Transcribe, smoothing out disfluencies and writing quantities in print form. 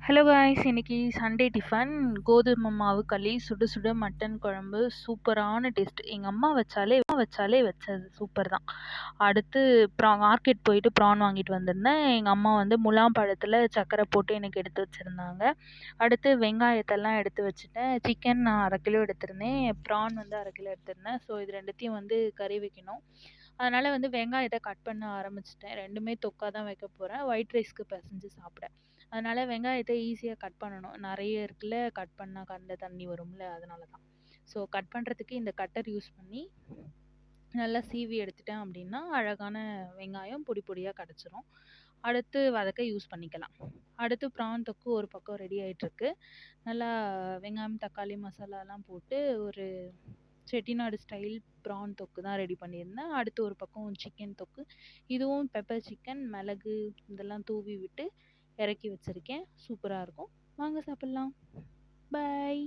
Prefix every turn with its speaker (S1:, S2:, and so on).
S1: Hello guys, இன்னைக்கு Sunday tiffin கோதுமை மாவு களி, சுட சுட மட்டன் குழம்பு, சூப்பரான டேஸ்ட். எங்கள் அம்மா வச்சாலே வச்சது சூப்பர் தான். அடுத்து மார்க்கெட் போயிட்டு ப்ரான் வாங்கிட்டு வந்திருந்தேன். எங்கள் அம்மா வந்து முலாம் பழத்தில் சர்க்கரை போட்டு எனக்கு எடுத்து வச்சுருந்தாங்க. அடுத்து வெங்காயத்தெல்லாம் எடுத்து வச்சுட்டேன். சிக்கன் நான் 1/2 கிலோ எடுத்திருந்தேன், ப்ரான் வந்து 1/2 கிலோ எடுத்திருந்தேன். ஸோ இது ரெண்டுத்தையும் வந்து கறி வைக்கணும். அதனால் வந்து வெங்காயத்தை கட் பண்ண ஆரம்பிச்சிட்டேன். ரெண்டுமே தொக்கா தான் வைக்க போகிறேன், ஒயிட் ரைஸ்க்கு பிசைஞ்சு சாப்பிட. அதனால் வெங்காயத்தை ஈஸியாக கட் பண்ணணும். நிறைய இருக்குல்ல, கட் பண்ணால் கண்ட தண்ணி வரும்ல, அதனால தான். ஸோ கட் பண்ணுறதுக்கு இந்த கட்டர் யூஸ் பண்ணி நல்லா சீவி எடுத்துட்டேன் அப்படின்னா அழகான வெங்காயம் பொடி பொடியாக கிடச்சிரும். அடுத்து வதக்க யூஸ் பண்ணிக்கலாம். அடுத்து ப்ரான் தொக்கு ஒரு பக்கம் ரெடி ஆகிட்டுருக்கு. நல்லா வெங்காயம், தக்காளி, மசாலாலாம் போட்டு ஒரு செட்டிநாடு ஸ்டைல் ப்ரான் தொக்கு தான் ரெடி பண்ணியிருந்தேன். அடுத்து ஒரு பக்கம் சிக்கன் தொக்கு. இதுவும் பெப்பர் சிக்கன், மிளகு இதெல்லாம் தூவி விட்டு இறக்கி வச்சுருக்கேன். சூப்பராக இருக்கும். வாங்க சாப்பிட்லாம். பாய்.